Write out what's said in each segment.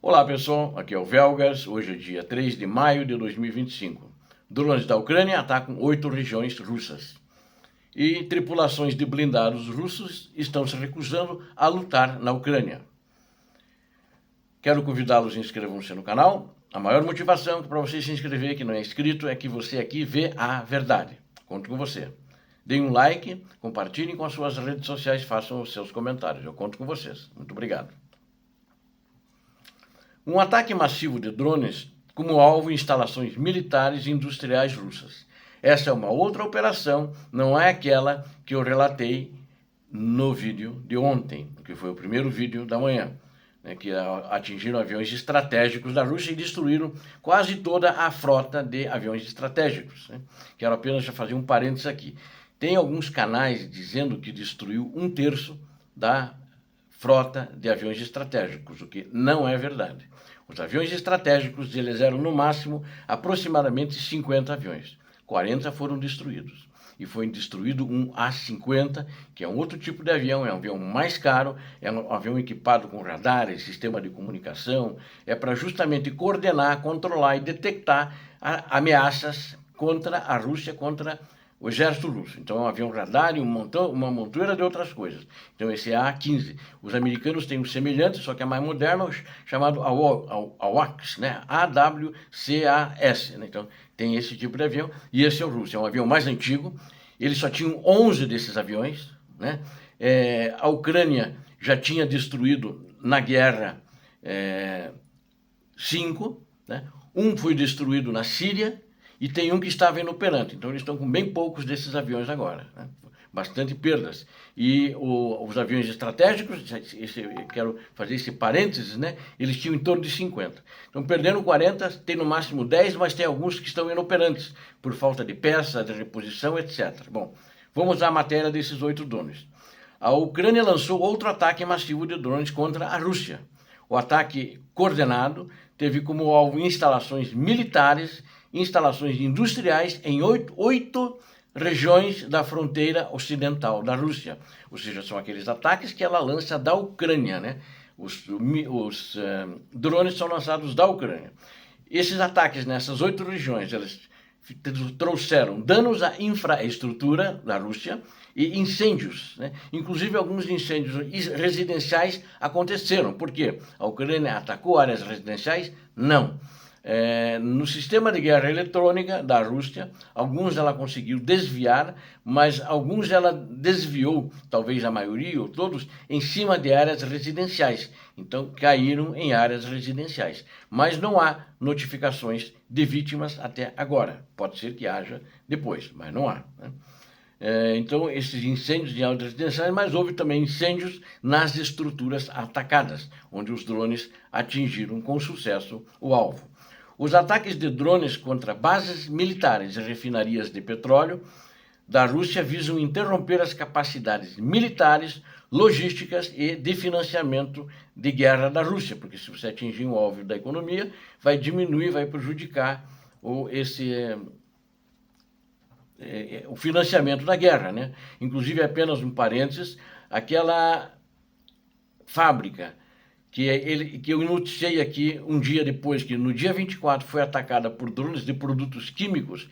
Olá pessoal, aqui é o Velgas, hoje é dia 3 de maio de 2025. Drones da Ucrânia atacam 8 regiões russas. E tripulações de blindados russos estão se recusando a lutar na Ucrânia. Quero convidá-los a inscrevam-se no canal. A maior motivação para você se inscrever, que não é inscrito, é que você aqui vê a verdade. Conto com você. Deem um like, compartilhem com as suas redes sociais, façam os seus comentários. Eu conto com vocês. Muito obrigado. Um ataque massivo de drones como alvo em instalações militares e industriais russas. Essa é uma outra operação, não é aquela que eu relatei no vídeo de ontem, que foi o primeiro vídeo da manhã, que atingiram aviões estratégicos da Rússia e destruíram quase toda a frota de aviões estratégicos. Quero apenas já fazer um parênteses aqui. Tem alguns canais dizendo que destruiu 1/3 da frota de aviões estratégicos, o que não é verdade. Os aviões estratégicos, eles eram no máximo aproximadamente 50 aviões. 40 foram destruídos. E foi destruído um A-50, que é um outro tipo de avião, é um avião mais caro, é um avião equipado com radares, sistema de comunicação, é para justamente coordenar, controlar e detectar ameaças contra a Rússia, contra o exército russo. Então é um avião radar e uma montoeira de outras coisas. Então esse é A-15. Os americanos têm um semelhante, só que é mais moderno, chamado AWACS, né? AWCAS. Né? Então tem esse tipo de avião. E esse é o russo, é um avião mais antigo. Eles só tinham 11 desses aviões. Né? A Ucrânia já tinha destruído na guerra 5. Né? Um foi destruído na Síria. E tem um que estava inoperante, então eles estão com bem poucos desses aviões agora, né? Bastante perdas. E os aviões estratégicos, quero fazer esse parênteses, né? Eles tinham em torno de 50. Então perderam 40, tem no máximo 10, mas tem alguns que estão inoperantes, por falta de peça, de reposição, etc. Bom, vamos à matéria desses 8 drones. A Ucrânia lançou outro ataque massivo de drones contra a Rússia. O ataque coordenado teve como alvo instalações militares, instalações industriais em 8 regiões da fronteira ocidental da Rússia. Ou seja, são aqueles ataques que ela lança da Ucrânia, né? Os drones são lançados da Ucrânia. Esses ataques nessas 8 regiões, eles trouxeram danos à infraestrutura da Rússia e incêndios, né? Inclusive alguns incêndios residenciais aconteceram. Por quê? A Ucrânia atacou áreas residenciais? Não. No sistema de guerra eletrônica da Rússia, alguns ela conseguiu desviar, mas alguns ela desviou, talvez a maioria ou todos, em cima de áreas residenciais. Então caíram em áreas residenciais. Mas não há notificações de vítimas até agora. Pode ser que haja depois, mas não há. Né? Então, esses incêndios em áreas residenciais, mas houve também incêndios nas estruturas atacadas, onde os drones atingiram com sucesso o alvo. Os ataques de drones contra bases militares e refinarias de petróleo da Rússia visam interromper as capacidades militares, logísticas e de financiamento de guerra da Rússia, porque se você atingir um alvo da economia, vai diminuir, vai prejudicar o financiamento da guerra, né? Inclusive, apenas um parênteses, aquela fábrica que eu noticiei aqui um dia depois, que no dia 24 foi atacada por drones de produtos químicos,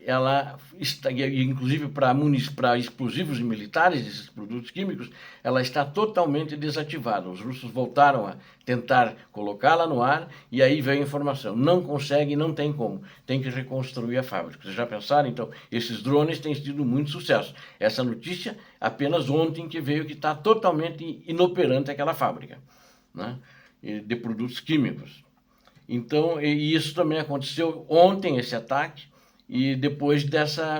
ela está, inclusive para explosivos militares, esses produtos químicos, ela está totalmente desativada. Os russos voltaram a tentar colocá-la no ar e aí veio a informação. Não consegue, não tem como. Tem que reconstruir a fábrica. Vocês já pensaram? Então, esses drones têm tido muito sucesso. Essa notícia, apenas ontem que veio, que está totalmente inoperante aquela fábrica, né, de produtos químicos. Então, e isso também aconteceu ontem, esse ataque. E depois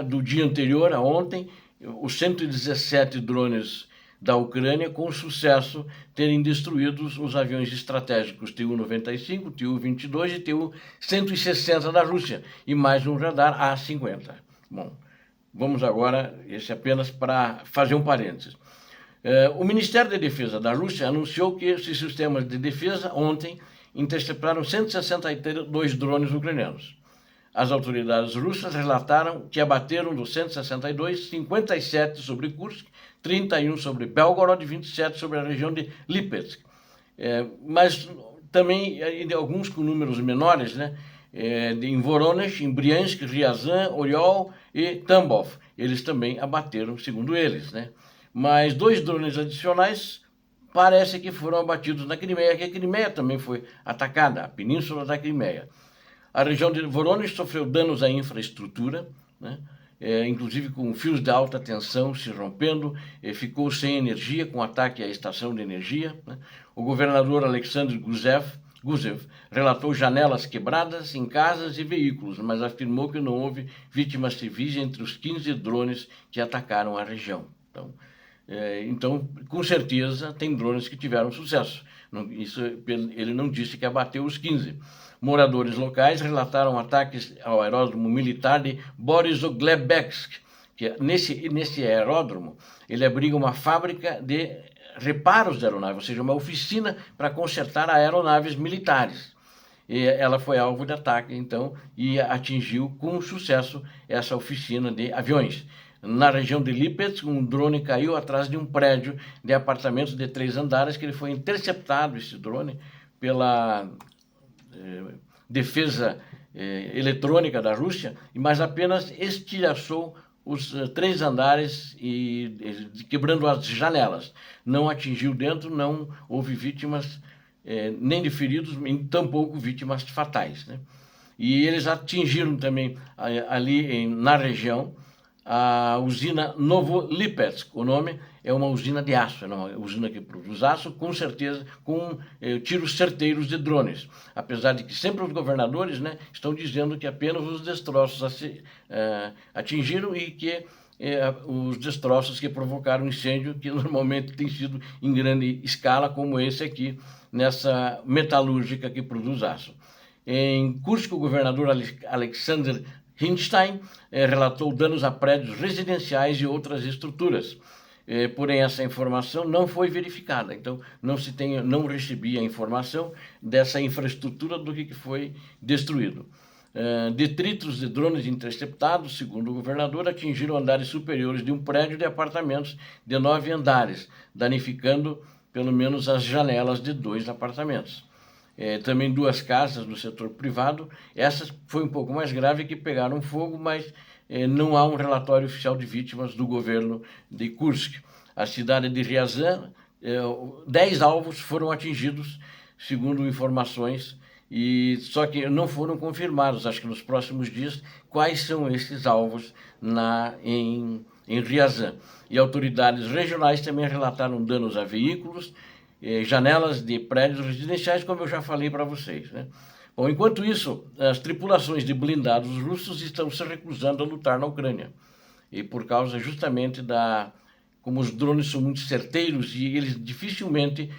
do dia anterior, a ontem, os 117 drones da Ucrânia, com sucesso, terem destruído os aviões estratégicos Tu-95, Tu-22 e Tu-160 da Rússia, e mais um radar A-50. Bom, vamos agora, esse apenas para fazer um parênteses. O Ministério da Defesa da Rússia anunciou que esses sistemas de defesa, ontem, interceptaram 162 drones ucranianos. As autoridades russas relataram que abateram dos 162, 57 sobre Kursk, 31 sobre Belgorod e 27 sobre a região de Lipetsk. Mas também alguns com números menores, né? Em Voronezh, em Briansk, Ryazan, Oriol e Tambov. Eles também abateram, segundo eles, né? Mas 2 drones adicionais parece que foram abatidos na Crimeia, que a Crimeia também foi atacada, a península da Crimeia. A região de Voronezh sofreu danos à infraestrutura, né? Inclusive com fios de alta tensão se rompendo, ficou sem energia com ataque à estação de energia, né? O governador Alexander Gusev relatou janelas quebradas em casas e veículos, mas afirmou que não houve vítimas civis entre os 15 drones que atacaram a região. Então, com certeza, tem drones que tiveram sucesso. Isso, ele não disse que abateu os 15. Moradores locais relataram ataques ao aeródromo militar de Borisogledsk, que nesse aeródromo ele abriga uma fábrica de reparos de aeronaves, ou seja, uma oficina para consertar aeronaves militares. E ela foi alvo de ataque, então, e atingiu com sucesso essa oficina de aviões. Na região de Lipetsk, um drone caiu atrás de um prédio de apartamentos de 3 andares, que ele foi interceptado, esse drone, pela defesa eletrônica da Rússia, mas apenas estilhaçou os 3 andares quebrando as janelas. Não atingiu dentro, não houve vítimas nem de feridos, nem tampouco vítimas fatais, né? E eles atingiram também ali na região a usina Novolipetsk. O nome é uma usina de aço, é uma usina que produz aço, com certeza, com tiros certeiros de drones. Apesar de que sempre os governadores, né, estão dizendo que apenas os destroços atingiram e que os destroços que provocaram incêndio, que normalmente tem sido em grande escala, como esse aqui, nessa metalúrgica que produz aço. Em Kursk, o governador Alexander Hinstein relatou danos a prédios residenciais e outras estruturas. Porém, essa informação não foi verificada. Então, não recebi a informação dessa infraestrutura do que foi destruído. Detritos de drones interceptados, segundo o governador, atingiram andares superiores de um prédio de apartamentos de 9 andares, danificando pelo menos as janelas de 2 apartamentos. Também 2 casas no setor privado, essas foi um pouco mais grave, que pegaram fogo, mas não há um relatório oficial de vítimas do governo de Kursk. A cidade de Ryazan, 10 alvos foram atingidos, segundo informações, só que não foram confirmados, acho que nos próximos dias, quais são esses alvos em Ryazan. E autoridades regionais também relataram danos a veículos, janelas de prédios residenciais, como eu já falei para vocês, né? Bom, enquanto isso, as tripulações de blindados russos estão se recusando a lutar na Ucrânia. E por causa justamente como os drones são muito certeiros e eles dificilmente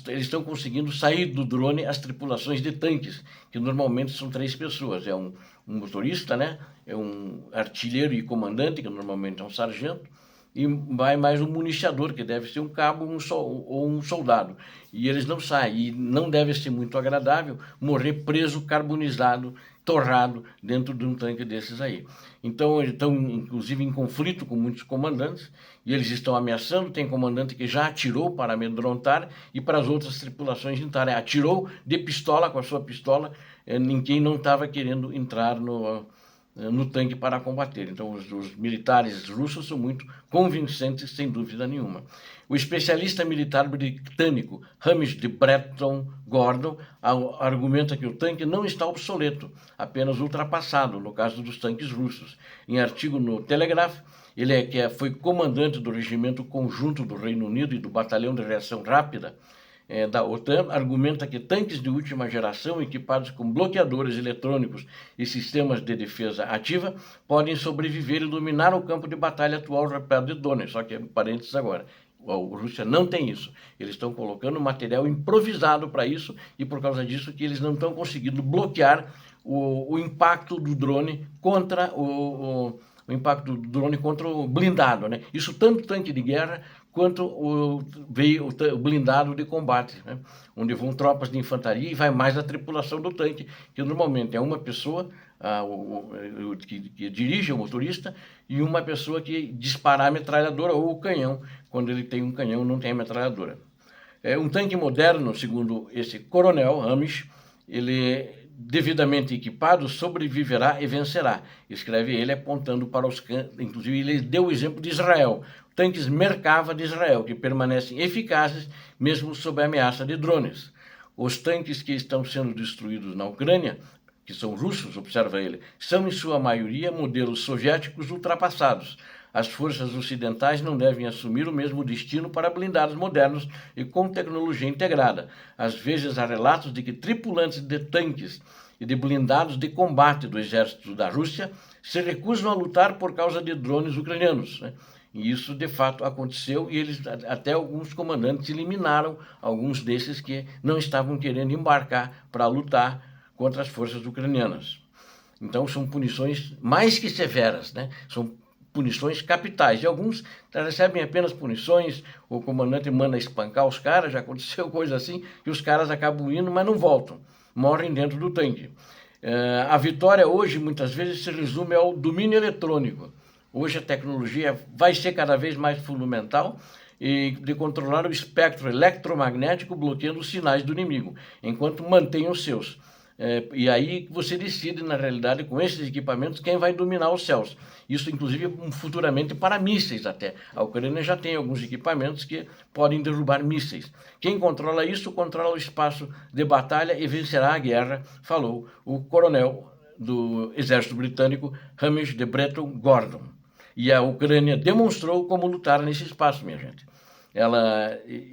eles estão conseguindo sair do drone as tripulações de tanques, que normalmente são 3 pessoas. É um motorista, né? É um artilheiro e comandante, que normalmente é um sargento, e vai mais um municiador, que deve ser um cabo ou um soldado. E eles não saem. E não deve ser muito agradável morrer preso, carbonizado, torrado dentro de um tanque desses aí. Então, eles estão, inclusive, em conflito com muitos comandantes, e eles estão ameaçando. Tem comandante que já atirou para amedrontar e para as outras tripulações entrarem. Atirou de pistola, com a sua pistola, em quem não estava querendo entrar no tanque para combater. Então, os militares russos são muito convincentes, sem dúvida nenhuma. O especialista militar britânico Hamish de Bretton Gordon argumenta que o tanque não está obsoleto, apenas ultrapassado, no caso dos tanques russos. Em artigo no Telegraph, ele foi comandante do Regimento Conjunto do Reino Unido e do Batalhão de Reação Rápida da OTAN, argumenta que tanques de última geração equipados com bloqueadores eletrônicos e sistemas de defesa ativa podem sobreviver e dominar o campo de batalha atual repleto de Donetsk. Só que, parênteses agora, a Rússia não tem isso. Eles estão colocando material improvisado para isso, e por causa disso que eles não estão conseguindo bloquear o impacto do drone contra o impacto do drone contra o blindado, né? Isso tanto tanque de guerra quanto o blindado de combate, né? Onde vão tropas de infantaria e vai mais a tripulação do tanque, que normalmente é uma pessoa que dirige o motorista e uma pessoa que dispara a metralhadora ou o canhão, quando ele tem um canhão não tem a metralhadora. Um tanque moderno, segundo esse coronel Hamish, ele devidamente equipado sobreviverá e vencerá, escreve ele apontando para os cantos. Inclusive ele deu o exemplo de Israel, tanques Merkava de Israel, que permanecem eficazes mesmo sob a ameaça de drones. Os tanques que estão sendo destruídos na Ucrânia, que são russos, observa ele, são em sua maioria modelos soviéticos ultrapassados. As forças ocidentais não devem assumir o mesmo destino para blindados modernos e com tecnologia integrada. Às vezes há relatos de que tripulantes de tanques e de blindados de combate do exército da Rússia se recusam a lutar por causa de drones ucranianos, né? E isso, de fato, aconteceu e eles, até alguns comandantes eliminaram alguns desses que não estavam querendo embarcar para lutar contra as forças ucranianas. Então, são punições mais que severas, né? São punições capitais. E alguns recebem apenas punições, o comandante manda espancar os caras, já aconteceu coisa assim, e os caras acabam indo, mas não voltam, morrem dentro do tanque. A vitória hoje, muitas vezes, se resume ao domínio eletrônico. Hoje a tecnologia vai ser cada vez mais fundamental e de controlar o espectro eletromagnético bloqueando os sinais do inimigo, enquanto mantém os seus. E aí você decide, na realidade, com esses equipamentos, quem vai dominar os céus. Isso, inclusive, futuramente para mísseis até. A Ucrânia já tem alguns equipamentos que podem derrubar mísseis. Quem controla isso, controla o espaço de batalha e vencerá a guerra, falou o coronel do exército britânico, Hamish de Bretton Gordon. E a Ucrânia demonstrou como lutar nesse espaço, minha gente.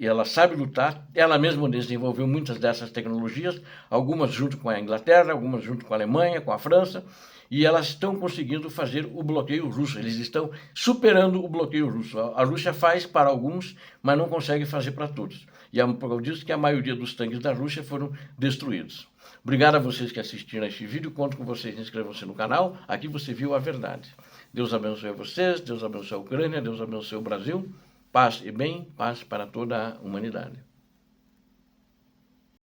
Ela sabe lutar, ela mesma desenvolveu muitas dessas tecnologias, algumas junto com a Inglaterra, algumas junto com a Alemanha, com a França, e elas estão conseguindo fazer o bloqueio russo, eles estão superando o bloqueio russo. A Rússia faz para alguns, mas não consegue fazer para todos. E é por causa disso que a maioria dos tanques da Rússia foram destruídos. Obrigado a vocês que assistiram a este vídeo, conto com vocês, inscrevam-se no canal, aqui você viu a verdade. Deus abençoe vocês, Deus abençoe a Ucrânia, Deus abençoe o Brasil. Paz e bem, paz para toda a humanidade.